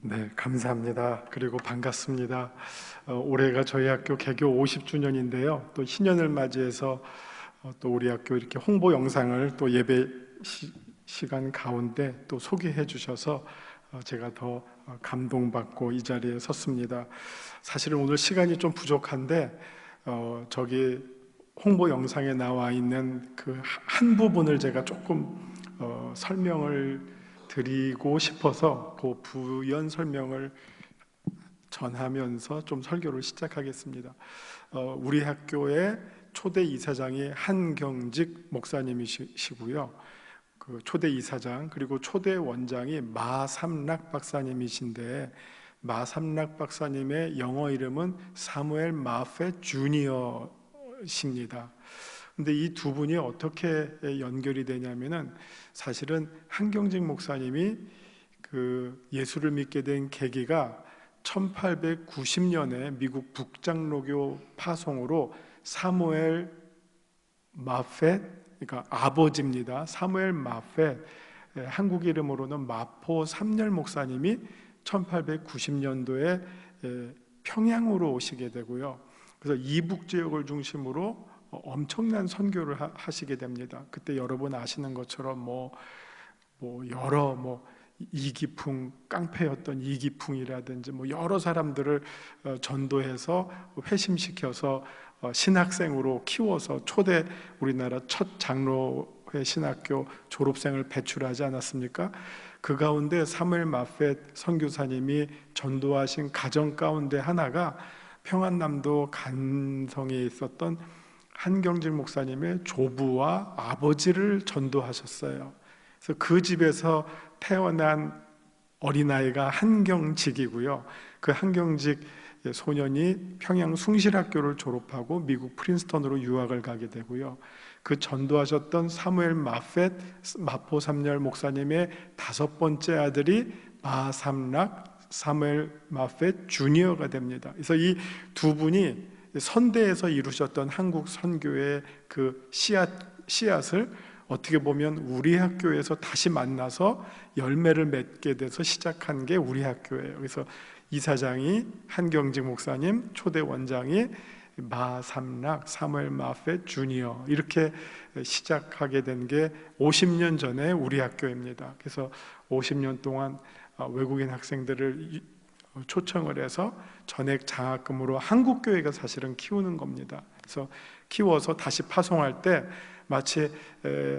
네, 감사합니다. 그리고 반갑습니다. 올해가 저희 학교 개교 50주년인데요. 또 신년을 맞이해서 또 우리 학교 이렇게 홍보 영상을 또 예배 시간 가운데 또 소개해 주셔서 제가 더 감동받고 이 자리에 섰습니다. 사실은 오늘 시간이 좀 부족한데 저기 홍보 영상에 나와 있는 그 한 부분을 제가 조금 설명을 드리고 싶어서 그 부연 설명을 전하면서 좀 설교를 시작하겠습니다. 우리 학교의 초대 이사장이 한경직 목사님이시고요. 그 초대 이사장 그리고 초대 원장이 마삼락 박사님이신데, 마삼락 박사님의 영어 이름은 사무엘 마페 주니어십니다. 근데 이 두 분이 어떻게 연결이 되냐면은, 사실은 한경직 목사님이 그 예수를 믿게 된 계기가 1890년에 미국 북장로교 파송으로 사무엘 마펫, 그러니까 아버지입니다. 사무엘 마펫, 한국 이름으로는 마포 삼열 목사님이 1890년도에 평양으로 오시게 되고요. 그래서 이북 지역을 중심으로 엄청난 선교를 하시게 됩니다. 그때 여러분 아시는 것처럼 여러 이기풍, 깡패였던 이기풍이라든지 여러 사람들을 전도해서 회심시켜서 신학생으로 키워서 초대 우리나라 첫 장로회 신학교 졸업생을 배출하지 않았습니까? 그 가운데 사무엘 마펫 선교사님이 전도하신 가정 가운데 하나가 평안남도 간성에 있었던 한경직 목사님의 조부와 아버지를 전도하셨어요. 그래서 그 집에서 태어난 어린아이가 한경직이고요. 그 한경직 소년이 평양 숭실학교를 졸업하고 미국 프린스턴으로 유학을 가게 되고요. 그 전도하셨던 사무엘 마펫, 마포 삼열 목사님의 다섯 번째 아들이 마삼락 사무엘 마펫 주니어가 됩니다. 그래서 이 두 분이 선대에서 이루셨던 한국 선교의 그 씨앗을 어떻게 보면 우리 학교에서 다시 만나서 열매를 맺게 돼서 시작한 게 우리 학교예요. 그래서 이사장이 한경직 목사님, 초대 원장이 마삼락 사무엘 마펫 주니어, 이렇게 시작하게 된 게 50년 전에 우리 학교입니다. 그래서 50년 동안 외국인 학생들을 초청을 해서 전액 장학금으로 한국교회가 사실은 키우는 겁니다. 그래서 키워서 다시 파송할 때 마치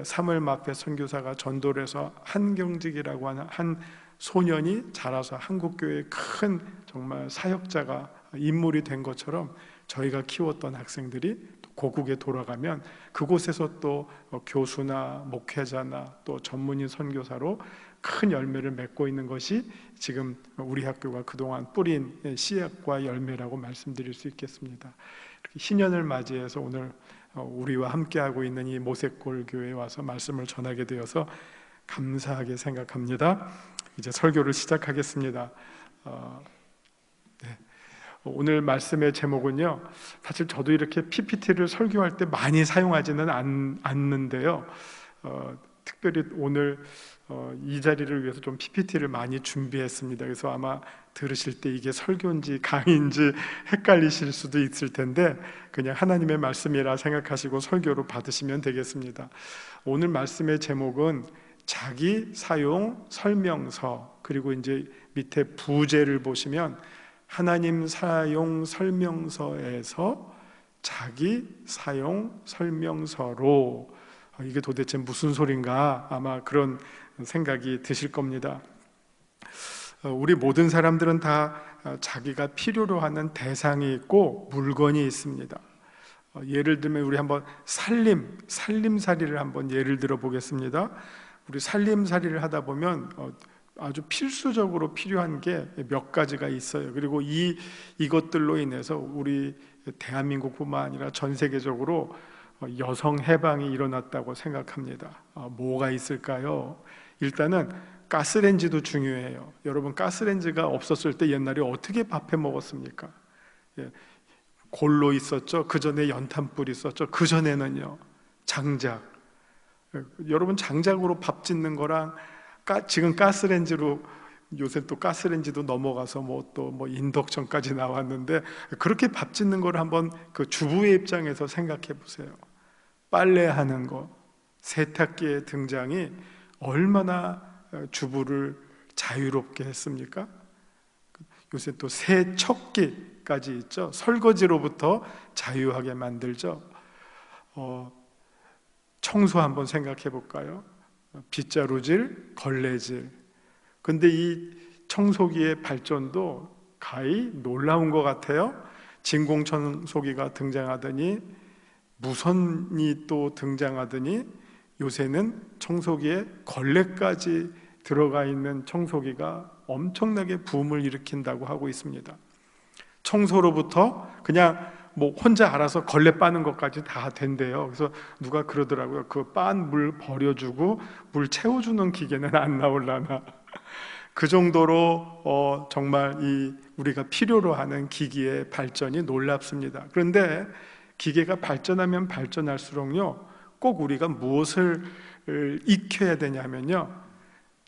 사무엘 마펫 선교사가 전도를 해서 한경직이라고 하는 한 소년이 자라서 한국교회의 큰 정말 사역자가 인물이 된 것처럼, 저희가 키웠던 학생들이 고국에 돌아가면 그곳에서 또 교수나 목회자나 또 전문인 선교사로 큰 열매를 맺고 있는 것이 지금 우리 학교가 그동안 뿌린 씨앗과 열매라고 말씀드릴 수 있겠습니다. 이렇게 신년을 맞이해서 오늘 우리와 함께하고 있는 이 모색골 교회에 와서 말씀을 전하게 되어서 감사하게 생각합니다. 이제 설교를 시작하겠습니다. 오늘 말씀의 제목은요, 사실 저도 이렇게 PPT를 설교할 때 많이 사용하지는 않는데요, 특별히 오늘 이 자리를 위해서 좀 PPT를 많이 준비했습니다. 그래서 아마 들으실 때 이게 설교인지 강의인지 헷갈리실 수도 있을 텐데 그냥 하나님의 말씀이라 생각하시고 설교로 받으시면 되겠습니다. 오늘 말씀의 제목은 자기 사용 설명서, 그리고 이제 밑에 부제를 보시면 하나님 사용 설명서에서 자기 사용 설명서로, 이게 도대체 무슨 소린가 아마 그런 생각이 드실 겁니다. 우리 모든 사람들은 다 자기가 필요로 하는 대상이 있고 물건이 있습니다. 예를 들면 우리 한번 살림살이를 한번 예를 들어 보겠습니다. 우리 살림살이를 하다 보면 아주 필수적으로 필요한 게 몇 가지가 있어요. 그리고 이것들로 인해서 우리 대한민국뿐만 아니라 전 세계적으로 여성 해방이 일어났다고 생각합니다. 뭐가 있을까요? 일단은 가스레인지도 중요해요. 여러분, 가스레인지가 없었을 때 옛날에 어떻게 밥해 먹었습니까? 골로 있었죠. 그 전에 연탄불 있었죠. 그 전에는요, 장작. 여러분, 장작으로 밥 짓는 거랑 지금 가스레인지로 요새 또 가스레인지도 넘어가서 또 인덕션까지 나왔는데, 그렇게 밥 짓는 걸 한번 그 주부의 입장에서 생각해 보세요. 빨래하는 거, 세탁기의 등장이 얼마나 주부를 자유롭게 했습니까? 요새 또 세척기까지 있죠. 설거지로부터 자유하게 만들죠. 청소 한번 생각해 볼까요? 빗자루질, 걸레질. 근데 이 청소기의 발전도 가히 놀라운 것 같아요. 진공청소기가 등장하더니, 무선이 또 등장하더니, 요새는 청소기에 걸레까지 들어가 있는 청소기가 엄청나게 붐을 일으킨다고 하고 있습니다. 청소로부터 그냥 혼자 알아서 걸레 빠는 것까지 다 된대요. 그래서 누가 그러더라고요. 그 빤 물 버려주고 물 채워주는 기계는 안 나올라나. 그 정도로 정말 우리가 필요로 하는 기기의 발전이 놀랍습니다. 그런데 기계가 발전하면 발전할수록요, 꼭 우리가 무엇을 익혀야 되냐면요,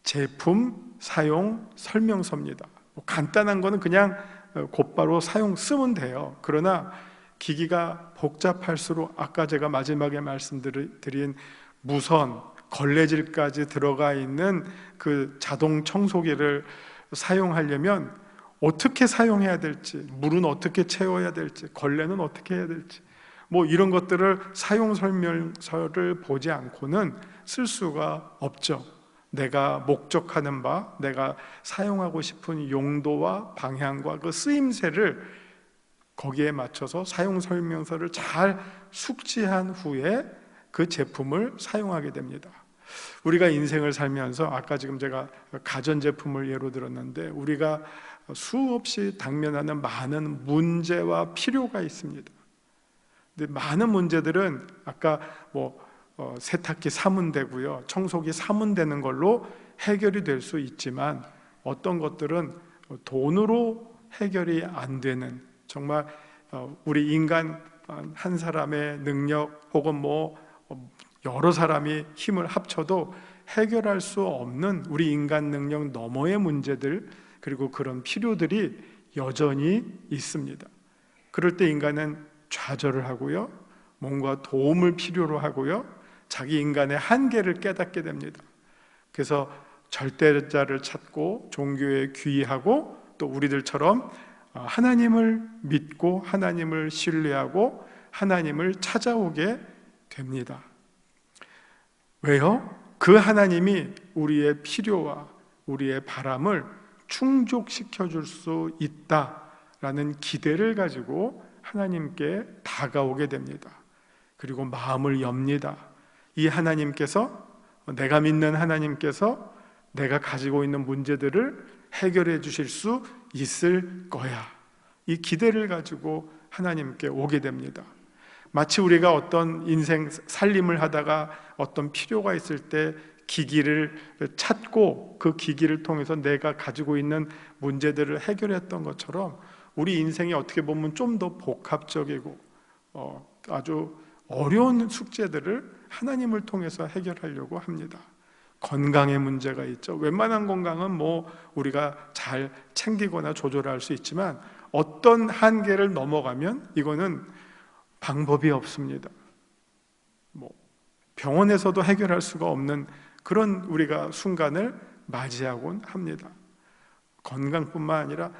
제품 사용 설명서입니다. 간단한 거는 그냥 곧바로 쓰면 돼요. 그러나 기기가 복잡할수록 아까 제가 마지막에 말씀드린 무선, 걸레질까지 들어가 있는 그 자동 청소기를 사용하려면 어떻게 사용해야 될지, 물은 어떻게 채워야 될지, 걸레는 어떻게 해야 될지, 이런 것들을 사용 설명서를 보지 않고는 쓸 수가 없죠. 내가 목적하는 바, 내가 사용하고 싶은 용도와 방향과 그 쓰임새를 거기에 맞춰서 사용 설명서를 잘 숙지한 후에 그 제품을 사용하게 됩니다. 우리가 인생을 살면서 아까 지금 제가 가전제품을 예로 들었는데, 우리가 수없이 당면하는 많은 문제와 필요가 있습니다. 근데 많은 문제들은 아까 세탁기 사면 되고요, 청소기 사면 되는 걸로 해결이 될 수 있지만, 어떤 것들은 돈으로 해결이 안 되는, 정말 우리 인간 한 사람의 능력 혹은 여러 사람이 힘을 합쳐도 해결할 수 없는 우리 인간 능력 너머의 문제들, 그리고 그런 필요들이 여전히 있습니다. 그럴 때 인간은 좌절을 하고요, 뭔가 도움을 필요로 하고요, 자기 인간의 한계를 깨닫게 됩니다. 그래서 절대자를 찾고 종교에 귀의하고, 또 우리들처럼 하나님을 믿고 하나님을 신뢰하고 하나님을 찾아오게 됩니다. 왜요? 그 하나님이 우리의 필요와 우리의 바람을 충족시켜 줄 수 있다라는 기대를 가지고 하나님께 다가오게 됩니다. 그리고 마음을 엽니다. 이 하나님께서, 내가 믿는 하나님께서 내가 가지고 있는 문제들을 해결해 주실 수 있을 거야. 이 기대를 가지고 하나님께 오게 됩니다. 마치 우리가 어떤 인생 살림을 하다가 어떤 필요가 있을 때 기기를 찾고 그 기기를 통해서 내가 가지고 있는 문제들을 해결했던 것처럼, 우리 인생이 어떻게 보면 좀 더 복합적이고 아주 어려운 숙제들을 하나님을 통해서 해결하려고 합니다. 건강의 문제가 있죠. 웬만한 건강은 우리가 잘 챙기거나 조절할 수 있지만, 어떤 한계를 넘어가면 이거는 방법이 없습니다. 병원에서도 해결할 수가 없는 그런 우리가 순간을 맞이하곤 합니다. 건강뿐만 아니라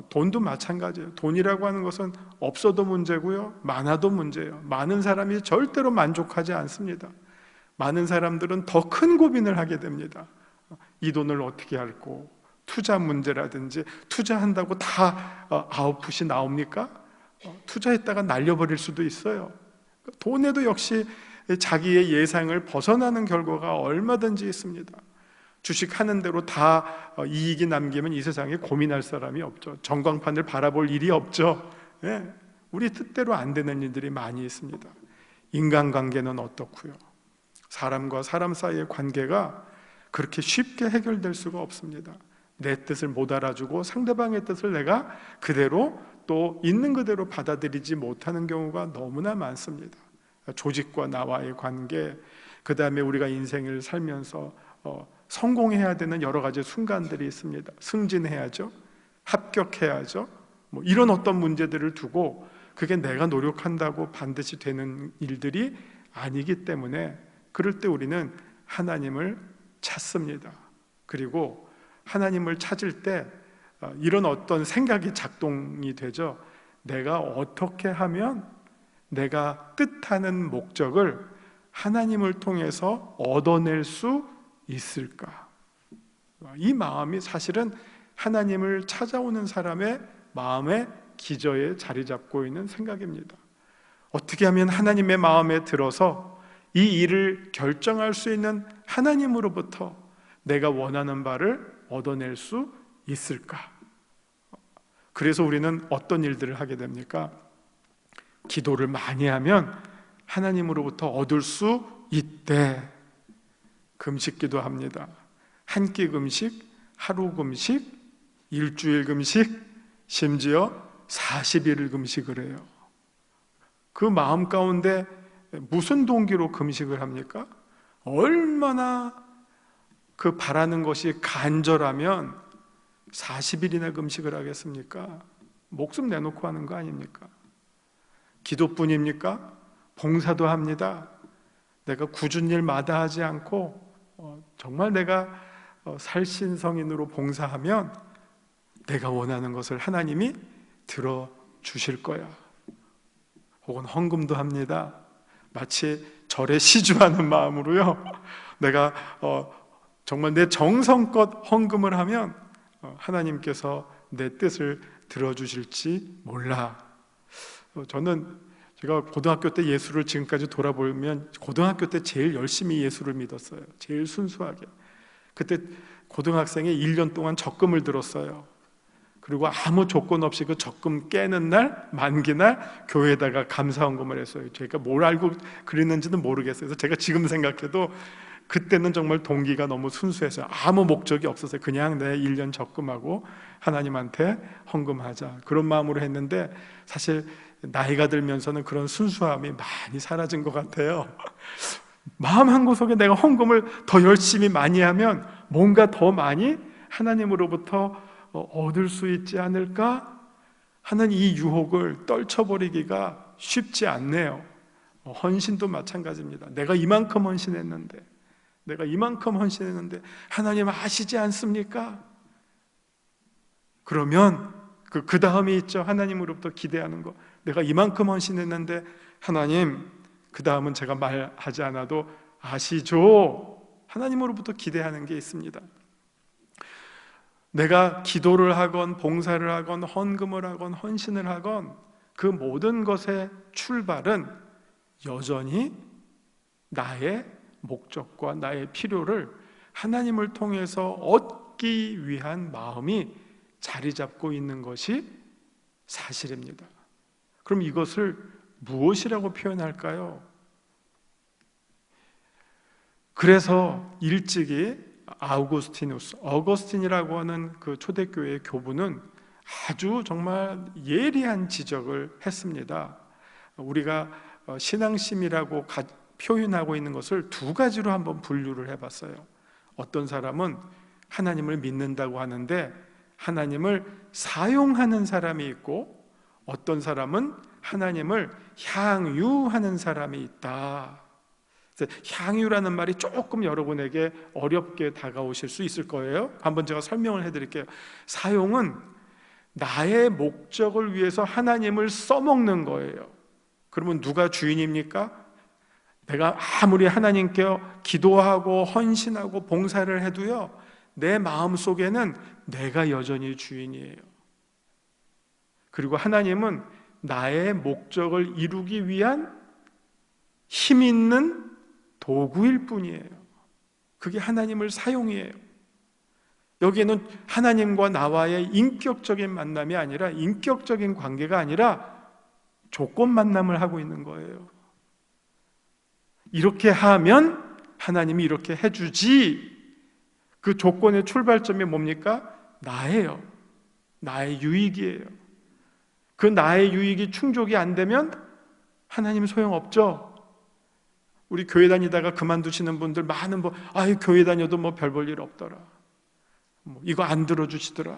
돈도 마찬가지예요. 돈이라고 하는 것은 없어도 문제고요, 많아도 문제예요. 많은 사람이 절대로 만족하지 않습니다. 많은 사람들은 더 큰 고민을 하게 됩니다. 이 돈을 어떻게 할고, 투자 문제라든지, 투자한다고 다 아웃풋이 나옵니까? 투자했다가 날려버릴 수도 있어요. 돈에도 역시 자기의 예상을 벗어나는 결과가 얼마든지 있습니다. 주식 하는 대로 다 이익이 남기면 이 세상에 고민할 사람이 없죠. 전광판을 바라볼 일이 없죠. 우리 뜻대로 안 되는 일들이 많이 있습니다. 인간관계는 어떻고요? 사람과 사람 사이의 관계가 그렇게 쉽게 해결될 수가 없습니다. 내 뜻을 못 알아주고 상대방의 뜻을 내가 그대로 또 있는 그대로 받아들이지 못하는 경우가 너무나 많습니다. 조직과 나와의 관계, 그 다음에 우리가 인생을 살면서 성공해야 되는 여러 가지 순간들이 있습니다. 승진해야죠. 합격해야죠. 뭐 이런 어떤 문제들을 두고 그게 내가 노력한다고 반드시 되는 일들이 아니기 때문에 그럴 때 우리는 하나님을 찾습니다. 그리고 하나님을 찾을 때 이런 어떤 생각이 작동이 되죠. 내가 어떻게 하면 내가 뜻하는 목적을 하나님을 통해서 얻어낼 수 있을까? 이 마음이 사실은 하나님을 찾아오는 사람의 마음의 기저에 자리 잡고 있는 생각입니다. 어떻게 하면 하나님의 마음에 들어서 이 일을 결정할 수 있는 하나님으로부터 내가 원하는 바를 얻어낼 수 있을까? 그래서 우리는 어떤 일들을 하게 됩니까? 기도를 많이 하면 하나님으로부터 얻을 수 있대. 금식 기도합니다. 한 끼 금식, 하루 금식, 일주일 금식, 심지어 40일 금식을 해요. 그 마음 가운데 무슨 동기로 금식을 합니까? 얼마나 그 바라는 것이 간절하면 40일이나 금식을 하겠습니까? 목숨 내놓고 하는 거 아닙니까? 기도뿐입니까? 봉사도 합니다. 내가 굳은 일 마다하지 않고 정말 내가 살신성인으로 봉사하면 내가 원하는 것을 하나님이 들어주실 거야. 혹은 헌금도 합니다. 마치 절에 시주하는 마음으로요. 내가 정말 내 정성껏 헌금을 하면 하나님께서 내 뜻을 들어주실지 몰라. 저는 제가 고등학교 때 예수를 지금까지 돌아보면 고등학교 때 제일 열심히 예수를 믿었어요. 제일 순수하게. 그때 고등학생이 1년 동안 적금을 들었어요. 그리고 아무 조건 없이 그 적금 깨는 날, 만기날 교회에다가 감사헌금을 했어요. 제가 뭘 알고 그랬는지는 모르겠어요. 그래서 제가 지금 생각해도 그때는 정말 동기가 너무 순수해서 아무 목적이 없었어요. 그냥 내 1년 적금하고 하나님한테 헌금하자, 그런 마음으로 했는데 사실 나이가 들면서는 그런 순수함이 많이 사라진 것 같아요. 마음 한구석에 내가 헌금을 더 열심히 많이 하면 뭔가 더 많이 하나님으로부터 얻을 수 있지 않을까 하는 이 유혹을 떨쳐버리기가 쉽지 않네요. 헌신도 마찬가지입니다. 내가 이만큼 헌신했는데 하나님 아시지 않습니까? 그러면 그 다음이 있죠. 하나님으로부터 기대하는 거. 내가 이만큼 헌신했는데 하나님, 그 다음은 제가 말하지 않아도 아시죠? 하나님으로부터 기대하는 게 있습니다. 내가 기도를 하건 봉사를 하건 헌금을 하건 헌신을 하건 그 모든 것의 출발은 여전히 나의 목적과 나의 필요를 하나님을 통해서 얻기 위한 마음이 자리 잡고 있는 것이 사실입니다. 그럼 이것을 무엇이라고 표현할까요? 그래서 일찍이 어거스틴이라고 하는 그 초대교회의 교부는 아주 정말 예리한 지적을 했습니다. 우리가 신앙심이라고 표현하고 있는 것을 두 가지로 한번 분류를 해봤어요. 어떤 사람은 하나님을 믿는다고 하는데 하나님을 사용하는 사람이 있고, 어떤 사람은 하나님을 향유하는 사람이 있다. 향유라는 말이 조금 여러분에게 어렵게 다가오실 수 있을 거예요. 한번 제가 설명을 해드릴게요. 사용은 나의 목적을 위해서 하나님을 써먹는 거예요. 그러면 누가 주인입니까? 내가 아무리 하나님께 기도하고 헌신하고 봉사를 해도요, 내 마음속에는 내가 여전히 주인이에요. 그리고 하나님은 나의 목적을 이루기 위한 힘 있는 도구일 뿐이에요. 그게 하나님을 사용이에요. 여기에는 하나님과 나와의 인격적인 만남이 아니라, 인격적인 관계가 아니라 조건 만남을 하고 있는 거예요. 이렇게 하면 하나님이 이렇게 해주지. 그 조건의 출발점이 뭡니까? 나예요. 나의 유익이에요. 그 나의 유익이 충족이 안 되면 하나님 소용없죠. 우리 교회 다니다가 그만두시는 분들 많은 분, 아유 교회 다녀도 뭐 별 볼 일 없더라, 뭐 이거 안 들어주시더라.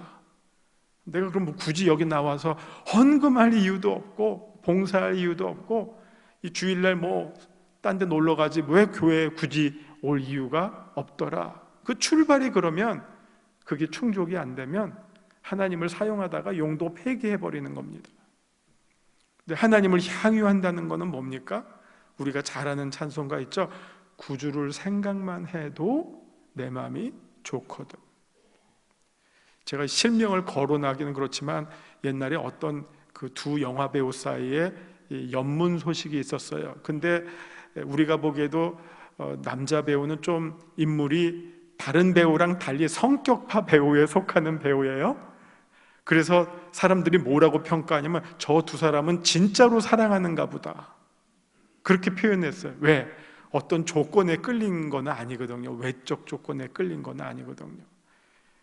내가 그럼 뭐 굳이 여기 나와서 헌금할 이유도 없고 봉사할 이유도 없고 이 주일날 뭐 딴 데 놀러 가지 왜 교회에 굳이 올 이유가 없더라. 그 출발이 그러면 그게 충족이 안 되면 하나님을 사용하다가 용도 폐기해버리는 겁니다. 근데 하나님을 향유한다는 것은 뭡니까? 우리가 잘 아는 찬송가 있죠? 구주를 생각만 해도 내 마음이 좋거든. 제가 실명을 거론하기는 그렇지만 옛날에 어떤 그 두 영화 배우 사이에 연문 소식이 있었어요. 근데 우리가 보기에도 남자 배우는 좀 인물이 다른 배우랑 달리 성격파 배우에 속하는 배우예요. 그래서 사람들이 뭐라고 평가하냐면 저 두 사람은 진짜로 사랑하는가 보다, 그렇게 표현했어요. 왜? 어떤 조건에 끌린 건 아니거든요. 외적 조건에 끌린 건 아니거든요.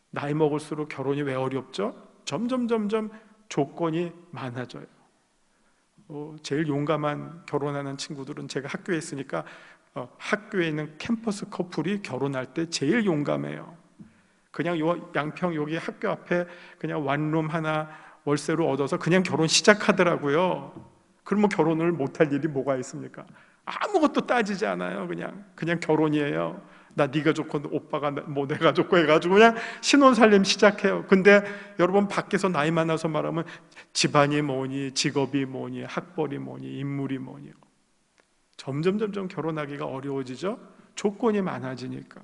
나이 먹을수록 결혼이 왜 어렵죠? 점점 조건이 많아져요. 제일 용감한 결혼하는 친구들은 제가 학교에 있으니까 학교에 있는 캠퍼스 커플이 결혼할 때 제일 용감해요. 그냥 요 양평 여기 학교 앞에 그냥 원룸 하나 월세로 얻어서 그냥 결혼 시작하더라고요. 그러면 결혼을 못할 일이 뭐가 있습니까? 아무것도 따지지 않아요. 그냥 결혼이에요. 나 네가 좋고 오빠가 뭐 내가 좋고 해가지고 그냥 신혼살림 시작해요. 근데 여러분 밖에서 나이 많아서 말하면 집안이 뭐니, 직업이 뭐니, 학벌이 뭐니, 인물이 뭐니, 점점 결혼하기가 어려워지죠. 조건이 많아지니까.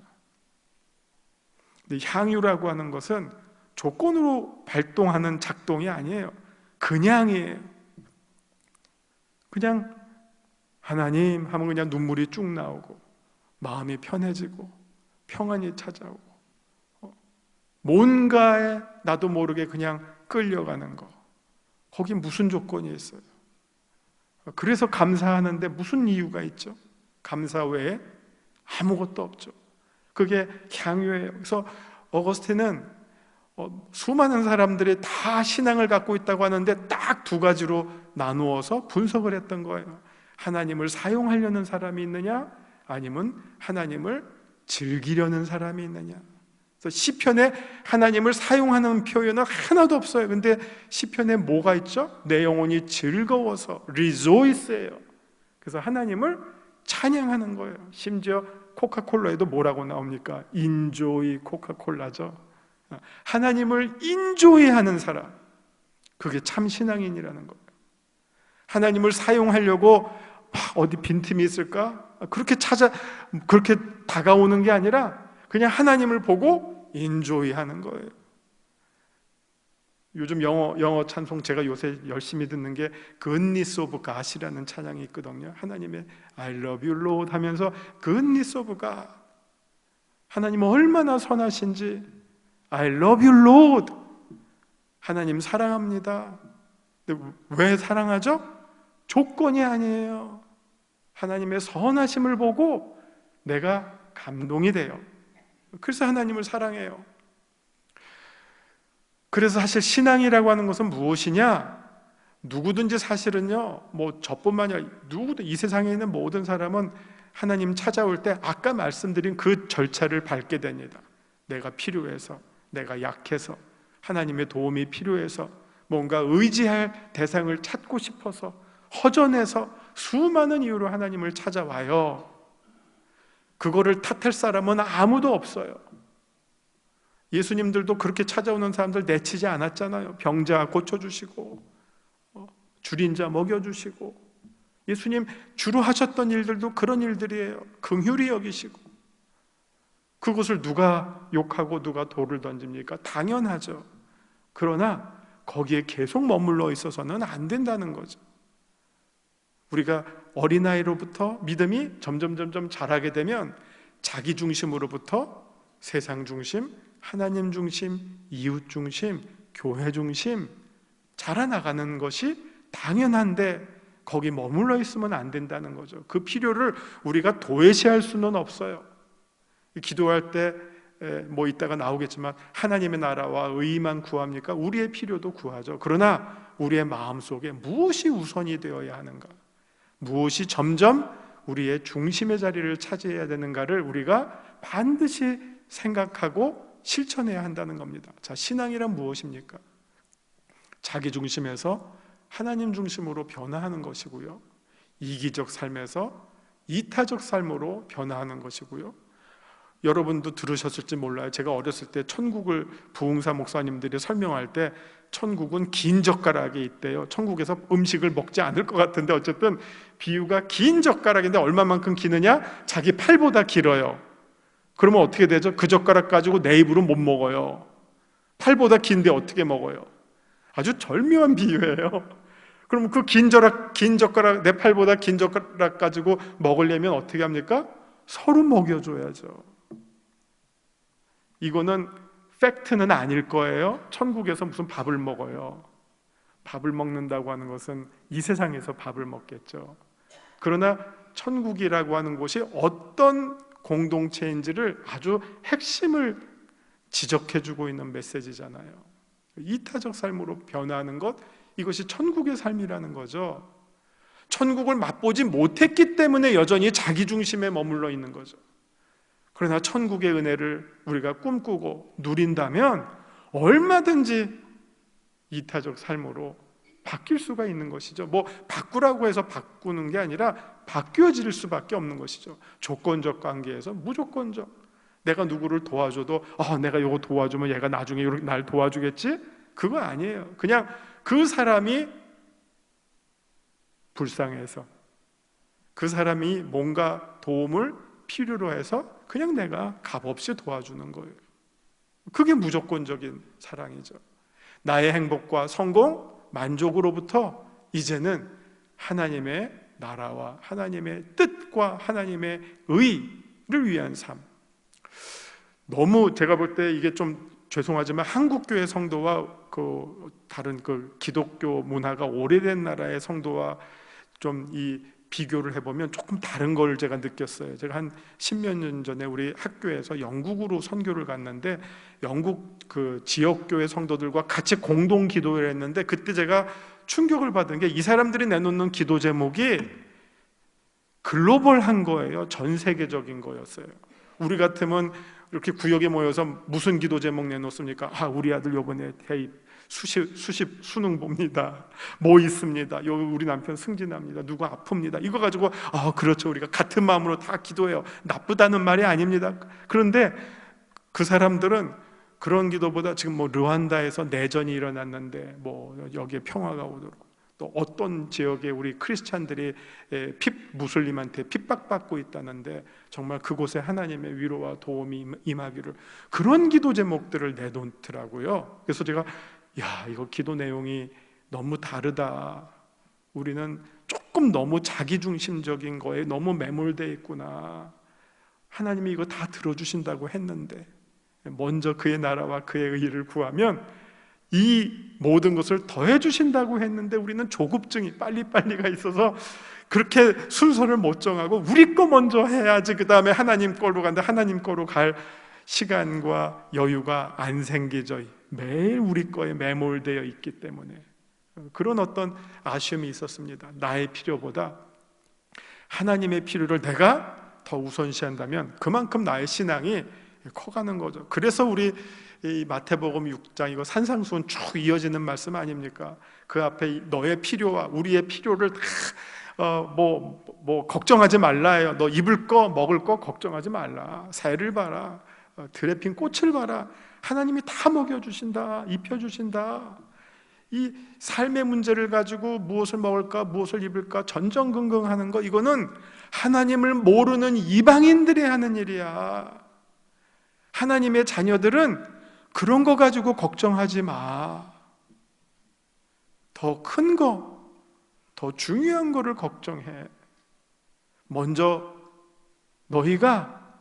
근데 향유라고 하는 것은 조건으로 발동하는 작동이 아니에요. 그냥이에요. 그냥 하나님 하면 그냥 눈물이 쭉 나오고 마음이 편해지고 평안이 찾아오고 뭔가에 나도 모르게 그냥 끌려가는 거. 거기 무슨 조건이 있어요? 그래서 감사하는데 무슨 이유가 있죠? 감사 외에 아무것도 없죠. 그게 향유예요. 그래서 어거스틴은 수많은 사람들이 다 신앙을 갖고 있다고 하는데 딱 두 가지로 나누어서 분석을 했던 거예요. 하나님을 사용하려는 사람이 있느냐, 아니면 하나님을 즐기려는 사람이 있느냐. 그래서 시편에 하나님을 사용하는 표현은 하나도 없어요. 근데 시편에 뭐가 있죠? 내 영혼이 즐거워서 rejoice예요. 그래서 하나님을 찬양하는 거예요. 심지어 코카콜라에도 뭐라고 나옵니까? 인조이 코카콜라죠. 하나님을 인조이하는 사람, 그게 참 신앙인이라는 거예요. 하나님을 사용하려고 어디 빈틈이 있을까? 그렇게 다가오는 게 아니라 그냥 하나님을 보고 인조이하는 거예요. 요즘 영어 찬송 제가 요새 열심히 듣는 게 Goodness of God이라는 찬양이 있거든요. 하나님의 I love you Lord 하면서 Goodness of God, 하나님은 얼마나 선하신지 I love you Lord, 하나님 사랑합니다. 근데 왜 사랑하죠? 조건이 아니에요. 하나님의 선하심을 보고 내가 감동이 돼요. 그래서 하나님을 사랑해요. 그래서 사실 신앙이라고 하는 것은 무엇이냐? 누구든지 사실은요, 뭐 저뿐만이 아니라 누구든 이 세상에 있는 모든 사람은 하나님 찾아올 때 아까 말씀드린 그 절차를 밟게 됩니다. 내가 필요해서, 내가 약해서, 하나님의 도움이 필요해서, 뭔가 의지할 대상을 찾고 싶어서, 허전해서 수많은 이유로 하나님을 찾아와요. 그거를 탓할 사람은 아무도 없어요. 예수님들도 그렇게 찾아오는 사람들 내치지 않았잖아요. 병자 고쳐주시고 줄인 자 먹여주시고, 예수님 주로 하셨던 일들도 그런 일들이에요. 긍휼히 여기시고. 그것을 누가 욕하고 누가 돌을 던집니까? 당연하죠. 그러나 거기에 계속 머물러 있어서는 안 된다는 거죠. 우리가 어린아이로부터 믿음이 점점 자라게 되면 자기 중심으로부터 세상 중심, 하나님 중심, 이웃 중심, 교회 중심 자라나가는 것이 당연한데 거기 머물러 있으면 안 된다는 거죠. 그 필요를 우리가 도외시할 수는 없어요. 기도할 때 뭐 이따가 나오겠지만 하나님의 나라와 의만 구합니까? 우리의 필요도 구하죠. 그러나 우리의 마음속에 무엇이 우선이 되어야 하는가? 무엇이 점점 우리의 중심의 자리를 차지해야 되는가를 우리가 반드시 생각하고 실천해야 한다는 겁니다. 자, 신앙이란 무엇입니까? 자기 중심에서 하나님 중심으로 변화하는 것이고요, 이기적 삶에서 이타적 삶으로 변화하는 것이고요. 여러분도 들으셨을지 몰라요. 제가 어렸을 때 천국을 부흥사 목사님들이 설명할 때 천국은 긴 젓가락이 있대요. 천국에서 음식을 먹지 않을 것 같은데 어쨌든 비유가 긴 젓가락인데 얼마만큼 기느냐? 자기 팔보다 길어요. 그러면 어떻게 되죠? 그 젓가락 가지고 내 입으로 못 먹어요. 팔보다 긴데 어떻게 먹어요? 아주 절묘한 비유예요. 그럼 그 긴 젓가락, 내 팔보다 긴 젓가락 가지고 먹으려면 어떻게 합니까? 서로 먹여줘야죠. 이거는 팩트는 아닐 거예요. 천국에서 무슨 밥을 먹어요. 밥을 먹는다고 하는 것은 이 세상에서 밥을 먹겠죠. 그러나 천국이라고 하는 곳이 어떤 공동체인지를 아주 핵심을 지적해주고 있는 메시지잖아요. 이타적 삶으로 변화하는 것, 이것이 천국의 삶이라는 거죠. 천국을 맛보지 못했기 때문에 여전히 자기 중심에 머물러 있는 거죠. 그러나 천국의 은혜를 우리가 꿈꾸고 누린다면 얼마든지 이타적 삶으로 바뀔 수가 있는 것이죠. 뭐 바꾸라고 해서 바꾸는 게 아니라 바뀌어질 수밖에 없는 것이죠. 조건적 관계에서 무조건적, 내가 누구를 도와줘도 내가 이거 도와주면 얘가 나중에 날 도와주겠지? 그거 아니에요. 그냥 그 사람이 불쌍해서, 그 사람이 뭔가 도움을 필요로 해서 그냥 내가 값없이 도와주는 거예요. 그게 무조건적인 사랑이죠. 나의 행복과 성공, 만족으로부터 이제는 하나님의 나라와 하나님의 뜻과 하나님의 의를 위한 삶. 너무 제가 볼 때 이게 좀 죄송하지만 한국교회 성도와 다른 기독교 문화가 오래된 나라의 성도와 좀 이 비교를 해보면 조금 다른 걸 제가 느꼈어요. 제가 한 10몇 년 전에 우리 학교에서 영국으로 선교를 갔는데 영국 그 지역교회 성도들과 같이 공동 기도를 했는데 그때 제가 충격을 받은 게 이 사람들이 내놓는 기도 제목이 글로벌한 거예요. 전 세계적인 거였어요. 우리 같으면 이렇게 구역에 모여서 무슨 기도 제목 내놓습니까? 우리 아들 요번에 대입 수능 봅니다. 뭐 있습니다. 우리 남편 승진합니다. 누구 아픕니다. 이거 가지고 그렇죠. 우리가 같은 마음으로 다 기도해요. 나쁘다는 말이 아닙니다. 그런데 그 사람들은 그런 기도보다 지금 뭐 르완다에서 내전이 일어났는데 뭐 여기에 평화가 오도록, 또 어떤 지역에 우리 크리스찬들이 무슬림한테 핍박받고 있다는데 정말 그곳에 하나님의 위로와 도움이 임하기를, 그런 기도 제목들을 내놓더라고요. 그래서 제가 이거 기도 내용이 너무 다르다. 우리는 조금 너무 자기중심적인 거에 너무 매몰되어 있구나. 하나님이 이거 다 들어주신다고 했는데 먼저 그의 나라와 그의 의를 구하면 이 모든 것을 더해 주신다고 했는데 우리는 조급증이 빨리빨리가 있어서 그렇게 순서를 못 정하고 우리 거 먼저 해야지 그 다음에 하나님 거로 간다. 하나님 거로 갈 시간과 여유가 안 생기죠. 매일 우리 거에 매몰되어 있기 때문에 그런 어떤 아쉬움이 있었습니다. 나의 필요보다 하나님의 필요를 내가 더 우선시한다면 그만큼 나의 신앙이 커가는 거죠. 그래서 우리 이 마태복음 6장 이거 산상수훈 쭉 이어지는 말씀 아닙니까? 그 앞에 너의 필요와 우리의 필요를 다 걱정하지 말라요. 너 입을 거 먹을 거 걱정하지 말라. 새를 봐라. 들에 핀 꽃을 봐라. 하나님이 다 먹여주신다. 입혀주신다. 이 삶의 문제를 가지고 무엇을 먹을까 무엇을 입을까 전전긍긍하는 거, 이거는 하나님을 모르는 이방인들이 하는 일이야. 하나님의 자녀들은 그런 거 가지고 걱정하지 마. 더 큰 거, 더 중요한 거를 걱정해. 먼저 너희가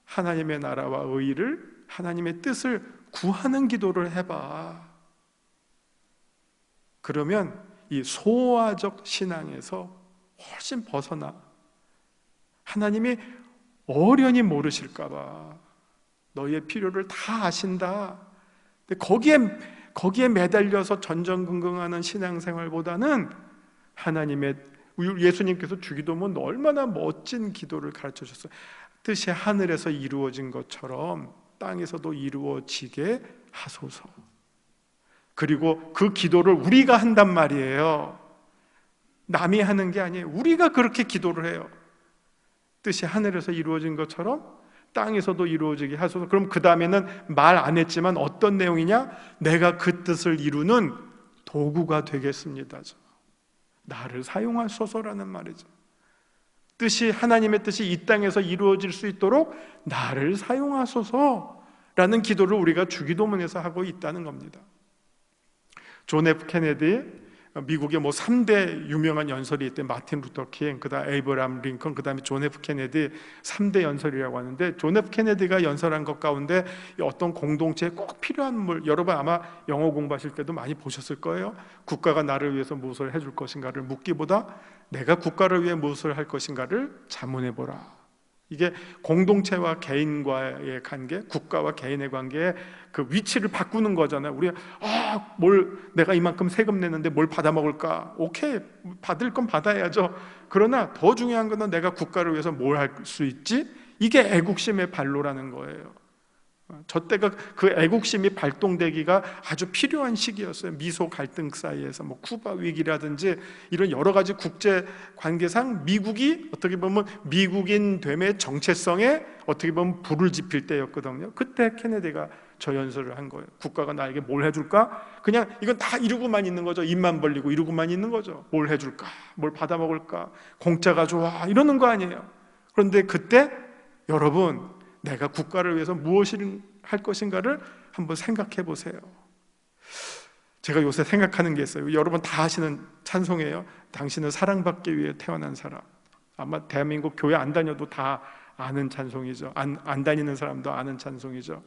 하나님의 나라와 의를, 하나님의 뜻을 구하는 기도를 해봐. 그러면 이 소화적 신앙에서 훨씬 벗어나. 하나님이 어련히 모르실까 봐 너희의 필요를 다 아신다. 근데 거기에 매달려서 전전긍긍하는 신앙생활보다는 하나님의 예수님께서 주기도문 얼마나 멋진 기도를 가르쳐 주셨어요. 뜻이 하늘에서 이루어진 것처럼 땅에서도 이루어지게 하소서. 그리고 그 기도를 우리가 한단 말이에요. 남이 하는 게 아니에요. 우리가 그렇게 기도를 해요. 뜻이 하늘에서 이루어진 것처럼 땅에서도 이루어지게 하소서. 그럼 그 다음에는 말 안 했지만 어떤 내용이냐? 내가 그 뜻을 이루는 도구가 되겠습니다. 나를 사용하소서라는 말이죠. 뜻이, 하나님의 뜻이 이 땅에서 이루어질 수 있도록 나를 사용하소서라는 기도를 우리가 주기도문에서 하고 있다는 겁니다. 존 F 케네디, 미국의 3대 유명한 연설이 있대. 마틴 루터 킹, 그다음 에이브람 링컨, 그다음에 존 F 케네디 3대 연설이라고 하는데, 존 F 케네디가 연설한 것 가운데 어떤 공동체에 꼭 필요한 물, 여러분 아마 영어 공부하실 때도 많이 보셨을 거예요. 국가가 나를 위해서 무엇을 해줄 것인가를 묻기보다 내가 국가를 위해 무엇을 할 것인가를 자문해보라. 이게 공동체와 개인과의 관계, 국가와 개인의 관계에 그 위치를 바꾸는 거잖아요. 우리가 내가 이만큼 세금 내는데 뭘 받아 먹을까? 오케이, 받을 건 받아야죠. 그러나 더 중요한 건 내가 국가를 위해서 뭘 할 수 있지? 이게 애국심의 발로라는 거예요. 저 때가 그 애국심이 발동되기가 아주 필요한 시기였어요. 미소 갈등 사이에서 쿠바 위기라든지 이런 여러 가지 국제 관계상 미국이 어떻게 보면 미국인 됨의 정체성에 어떻게 보면 불을 지필 때였거든요. 그때 케네디가 저 연설을 한 거예요. 국가가 나에게 뭘 해줄까? 그냥 이건 다 이루고만 있는 거죠. 입만 벌리고 이루고만 있는 거죠. 뭘 해줄까? 뭘 받아 먹을까? 공짜가 좋아, 이러는 거 아니에요. 그런데 그때 여러분, 내가 국가를 위해서 무엇을 할 것인가를 한번 생각해 보세요. 제가 요새 생각하는 게 있어요. 여러분 다 아시는 찬송이에요. 당신은 사랑받기 위해 태어난 사람. 아마 대한민국 교회 안 다녀도 다 아는 찬송이죠. 안 다니는 사람도 아는 찬송이죠.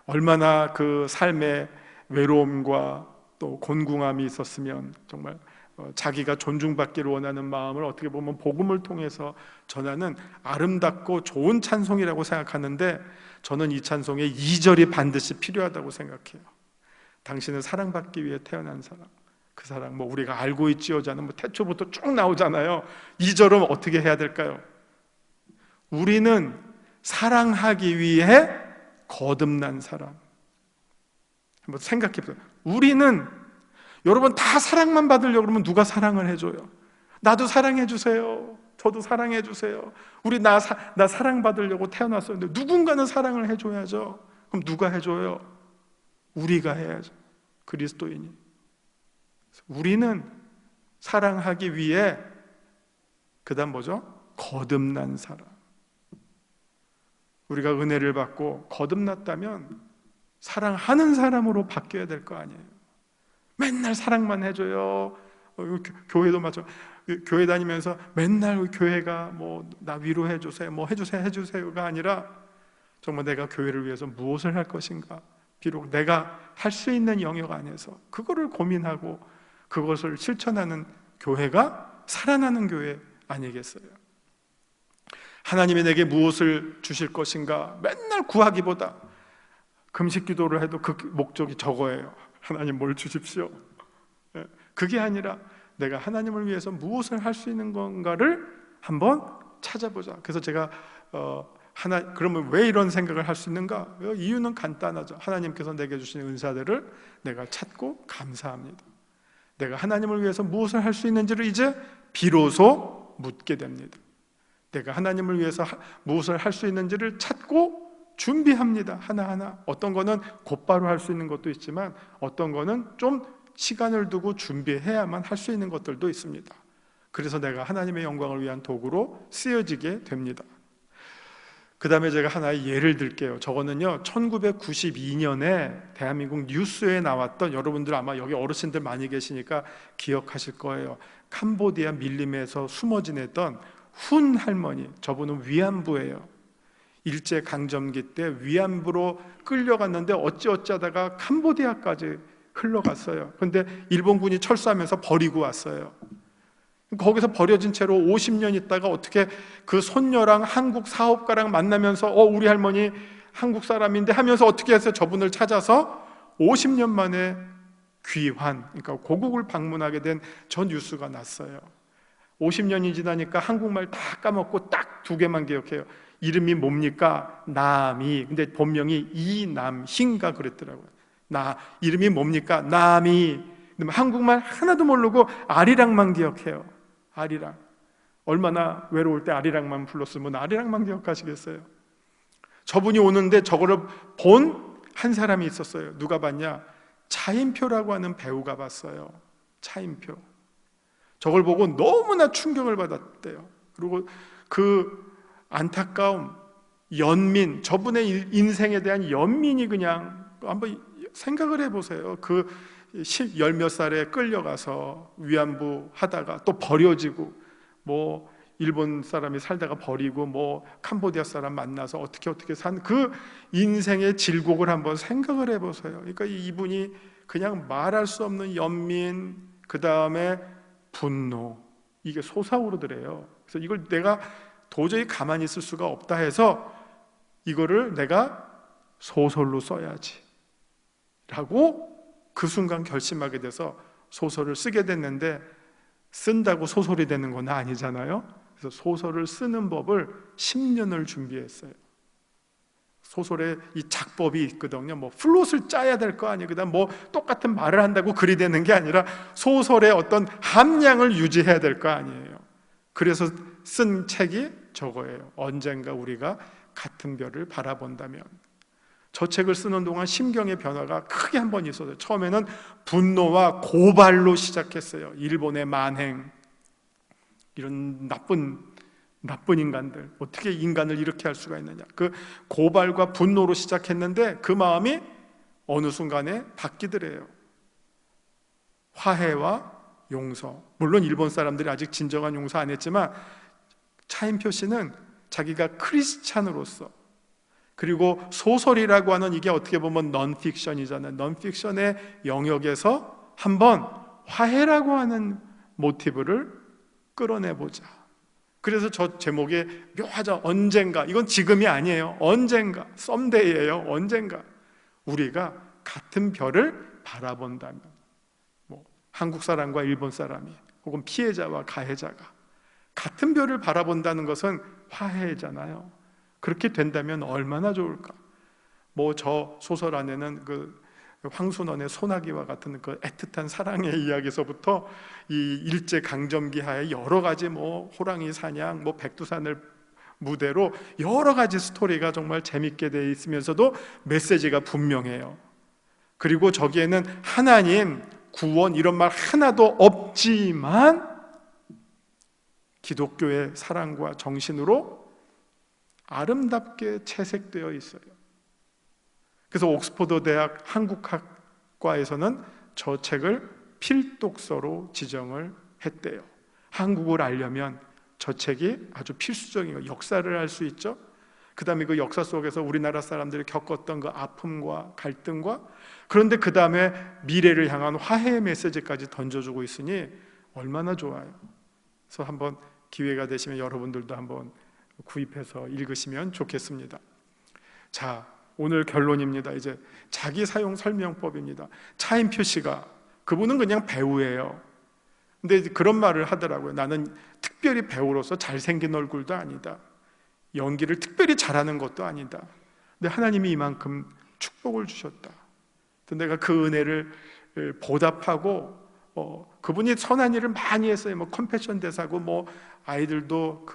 얼마나 그 삶의 외로움과 또 곤궁함이 있었으면 정말 자기가 존중받기를 원하는 마음을 어떻게 보면 복음을 통해서 전하는 아름답고 좋은 찬송이라고 생각하는데, 저는 이 찬송의 2절이 반드시 필요하다고 생각해요. 당신은 사랑받기 위해 태어난 사람. 그 사랑 우리가 알고 있지요자는 태초부터 쭉 나오잖아요. 2절은 어떻게 해야 될까요? 우리는 사랑하기 위해 거듭난 사람. 한번 생각해 보세요. 우리는, 여러분 다 사랑만 받으려고 그러면 누가 사랑을 해줘요? 나도 사랑해 주세요. 저도 사랑해 주세요. 우리 나 사랑받으려고 태어났었는데 누군가는 사랑을 해줘야죠. 그럼 누가 해줘요? 우리가 해야죠. 그리스도인이. 우리는 사랑하기 위해, 그 다음 뭐죠? 거듭난 사람. 우리가 은혜를 받고 거듭났다면 사랑하는 사람으로 바뀌어야 될 거 아니에요. 맨날 사랑만 해줘요. 교회도 맞죠. 교회 다니면서 맨날 교회가 나 위로해 주세요, 해주세요가 아니라 정말 내가 교회를 위해서 무엇을 할 것인가, 비록 내가 할 수 있는 영역 안에서 그거를 고민하고 그것을 실천하는 교회가 살아나는 교회 아니겠어요? 하나님이 내게 무엇을 주실 것인가 맨날 구하기보다 금식 기도를 해도 그 목적이 저거예요. 하나님 뭘 주십시오. 그게 아니라 내가 하나님을 위해서 무엇을 할 수 있는 건가를 한번 찾아보자. 그래서 제가 그러면 왜 이런 생각을 할 수 있는가? 이유는 간단하죠. 하나님께서 내게 주신 은사들을 내가 찾고 감사합니다. 내가 하나님을 위해서 무엇을 할 수 있는지를 이제 비로소 묻게 됩니다. 내가 하나님을 위해서 무엇을 할 수 있는지를 찾고 준비합니다. 하나하나. 어떤 거는 곧바로 할 수 있는 것도 있지만 어떤 거는 좀 시간을 두고 준비해야만 할 수 있는 것들도 있습니다. 그래서 내가 하나님의 영광을 위한 도구로 쓰여지게 됩니다. 그 다음에 제가 하나의 예를 들게요. 저거는요 1992년에 대한민국 뉴스에 나왔던, 여러분들 아마 여기 어르신들 많이 계시니까 기억하실 거예요. 캄보디아 밀림에서 숨어 지냈던 훈 할머니, 저분은 위안부예요. 일제강점기 때 위안부로 끌려갔는데 어찌어찌하다가 캄보디아까지 흘러갔어요. 그런데 일본군이 철수하면서 버리고 왔어요. 거기서 버려진 채로 50년 있다가 어떻게 그 손녀랑 한국 사업가랑 만나면서 우리 할머니 한국 사람인데 하면서 어떻게 해서 저분을 찾아서 50년 만에 귀환, 그러니까 고국을 방문하게 된 저 뉴스가 났어요. 50년이 지나니까 한국말 다 까먹고 딱 두 개만 기억해요. 이름이 뭡니까? 남이. 근데 본명이 이남희인가 그랬더라고요. 이름이 뭡니까? 남이. 한국말 하나도 모르고 아리랑만 기억해요. 아리랑. 얼마나 외로울 때 아리랑만 불렀으면 아리랑만 기억하시겠어요? 저분이 오는데 저거를 본 한 사람이 있었어요. 누가 봤냐? 차인표라고 하는 배우가 봤어요. 차인표. 저걸 보고 너무나 충격을 받았대요. 그리고 그 안타까움, 연민, 저분의 인생에 대한 연민이 그냥 한번 생각을 해보세요. 그 열 몇 살에 끌려가서 위안부 하다가 또 버려지고, 뭐 일본 사람이 살다가 버리고, 뭐 캄보디아 사람 만나서 어떻게 산 그 인생의 질곡을 한번 생각을 해보세요. 그러니까 이분이 그냥 말할 수 없는 연민, 그 다음에 분노, 이게 솟아오르더래요. 그래서 이걸 내가 도저히 가만히 있을 수가 없다 해서 이거를 내가 소설로 써야지 라고 그 순간 결심하게 돼서 소설을 쓰게 됐는데, 쓴다고 소설이 되는 건 아니잖아요. 그래서 소설을 쓰는 법을 10년을 준비했어요. 소설에 이 작법이 있거든요. 뭐 플롯을 짜야 될 거 아니에요. 그다음 뭐 똑같은 말을 한다고 글이 되는 게 아니라 소설의 어떤 함량을 유지해야 될 거 아니에요. 그래서 쓴 책이 저거예요. 언젠가 우리가 같은 별을 바라본다면. 저 책을 쓰는 동안 심경의 변화가 크게 한 번 있었어요. 처음에는 분노와 고발로 시작했어요. 일본의 만행, 이런 나쁜 인간들, 어떻게 인간을 이렇게 할 수가 있느냐, 그 고발과 분노로 시작했는데 그 마음이 어느 순간에 바뀌더래요. 화해와 용서. 물론 일본 사람들이 아직 진정한 용서 안 했지만 차인표 씨는 자기가 크리스찬으로서, 그리고 소설이라고 하는 이게 어떻게 보면 넌픽션이잖아요. 넌픽션의 영역에서 한번 화해라고 하는 모티브를 끌어내보자. 그래서 저 제목에 묘하죠. 언젠가, 이건 지금이 아니에요. 언젠가, 썸데이예요. 언젠가 우리가 같은 별을 바라본다면, 뭐 한국 사람과 일본 사람이, 혹은 피해자와 가해자가 같은 별을 바라본다는 것은 화해잖아요. 그렇게 된다면 얼마나 좋을까. 뭐 저 소설 안에는 그 황순원의 소나기와 같은 그 애틋한 사랑의 이야기에서부터 이 일제 강점기 하에 여러 가지 뭐 호랑이 사냥, 뭐 백두산을 무대로 여러 가지 스토리가 정말 재밌게 돼 있으면서도 메시지가 분명해요. 그리고 저기에는 하나님, 구원 이런 말 하나도 없지만 기독교의 사랑과 정신으로 아름답게 채색되어 있어요. 그래서 옥스퍼드 대학 한국학과에서는 저 책을 필독서로 지정을 했대요. 한국을 알려면 저 책이 아주 필수적인 거예요. 역사를 알 수 있죠. 그 다음에 그 역사 속에서 우리나라 사람들이 겪었던 그 아픔과 갈등과, 그런데 그 다음에 미래를 향한 화해의 메시지까지 던져주고 있으니 얼마나 좋아요. 그래서 한번 기회가 되시면 여러분들도 한번 구입해서 읽으시면 좋겠습니다. 자, 오늘 결론입니다. 이제 자기 사용 설명법입니다. 차인표 씨가, 그분은 그냥 배우예요. 근데 그런 말을 하더라고요. 나는 특별히 배우로서 잘생긴 얼굴도 아니다. 연기를 특별히 잘하는 것도 아니다. 근데 하나님이 이만큼 축복을 주셨다. 내가 그 은혜를 보답하고, 그분이 선한 일을 많이 했어요. 뭐 컴패션 대사고, 뭐 아이들도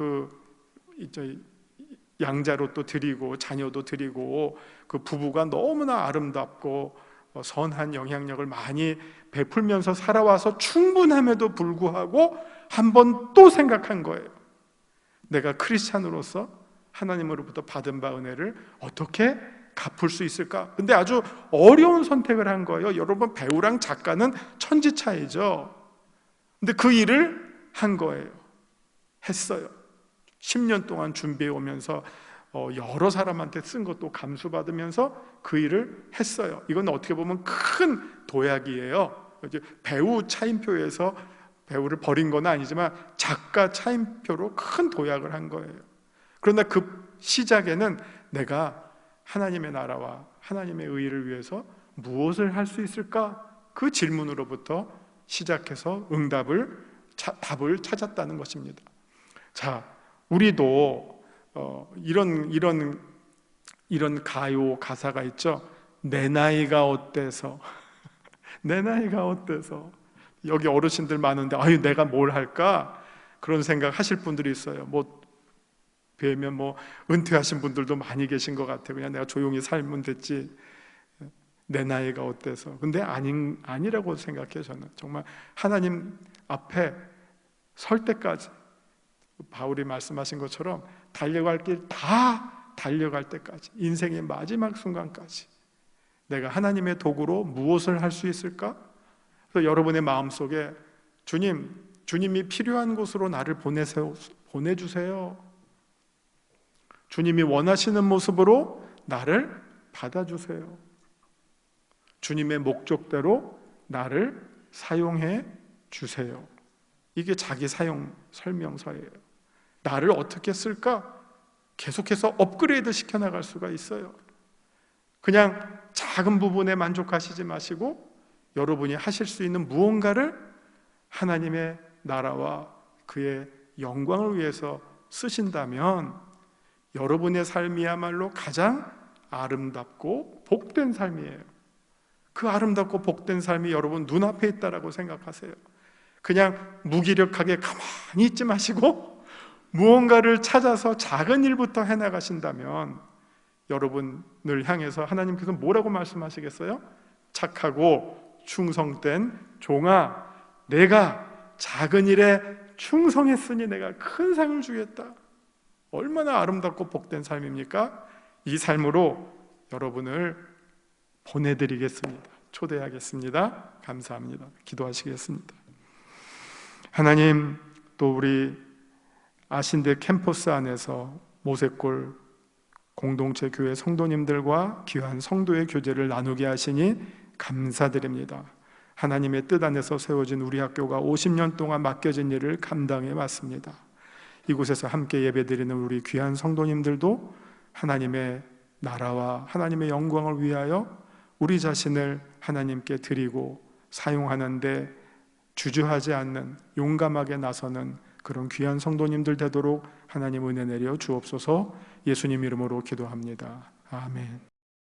양자로 또 드리고 자녀도 드리고, 그 부부가 너무나 아름답고 선한 영향력을 많이 베풀면서 살아와서 충분함에도 불구하고 한 번 또 생각한 거예요. 내가 크리스찬으로서 하나님으로부터 받은 바 은혜를 어떻게 갚을 수 있을까? 근데 아주 어려운 선택을 한 거예요. 여러분, 배우랑 작가는 천지 차이죠. 근데 그 일을 한 거예요. 했어요. 10년 동안 준비해 오면서 여러 사람한테 쓴 것도 감수받으면서 그 일을 했어요. 이건 어떻게 보면 큰 도약이에요. 배우 차인표에서 배우를 버린 건 아니지만 작가 차인표로 큰 도약을 한 거예요. 그러나 그 시작에는 내가 하나님의 나라와 하나님의 의를 위해서 무엇을 할 수 있을까? 그 질문으로부터 시작해서 응답을 답을 찾았다는 것입니다. 자, 우리도 이런 가요 가사가 있죠. 내 나이가 어때서 내 나이가 어때서. 여기 어르신들 많은데 아유 내가 뭘 할까 그런 생각 하실 분들이 있어요. 뭐 뵈면 뭐 은퇴하신 분들도 많이 계신 것 같아요. 그냥 내가 조용히 살면 됐지 내 나이가 어때서. 근데 아니라고 생각해요. 저는 정말 하나님 앞에 설 때까지, 바울이 말씀하신 것처럼 달려갈 길 다 달려갈 때까지, 인생의 마지막 순간까지 내가 하나님의 도구로 무엇을 할 수 있을까? 그래서 여러분의 마음속에 주님이 필요한 곳으로 나를 보내주세요. 주님이 원하시는 모습으로 나를 받아주세요. 주님의 목적대로 나를 사용해 주세요. 이게 자기 사용 설명서예요. 나를 어떻게 쓸까? 계속해서 업그레이드 시켜나갈 수가 있어요. 그냥 작은 부분에 만족하시지 마시고 여러분이 하실 수 있는 무언가를 하나님의 나라와 그의 영광을 위해서 쓰신다면 여러분의 삶이야말로 가장 아름답고 복된 삶이에요. 그 아름답고 복된 삶이 여러분 눈앞에 있다라고 생각하세요. 그냥 무기력하게 가만히 있지 마시고 무언가를 찾아서 작은 일부터 해나가신다면 여러분을 향해서 하나님께서 뭐라고 말씀하시겠어요? 착하고 충성된 종아, 내가 작은 일에 충성했으니 내가 큰 상을 주겠다. 얼마나 아름답고 복된 삶입니까? 이 삶으로 여러분을 보내드리겠습니다. 초대하겠습니다. 감사합니다. 기도하시겠습니다. 하나님, 또 우리 아신대 캠퍼스 안에서 모색골 공동체 교회 성도님들과 귀한 성도의 교제를 나누게 하시니 감사드립니다. 하나님의 뜻 안에서 세워진 우리 학교가 50년 동안 맡겨진 일을 감당해 왔습니다. 이곳에서 함께 예배드리는 우리 귀한 성도님들도 하나님의 나라와 하나님의 영광을 위하여 우리 자신을 하나님께 드리고 사용하는데 주저하지 않는, 용감하게 나서는 그런 귀한 성도님들 되도록 하나님 은혜 내려 주옵소서. 예수님 이름으로 기도합니다. 아멘.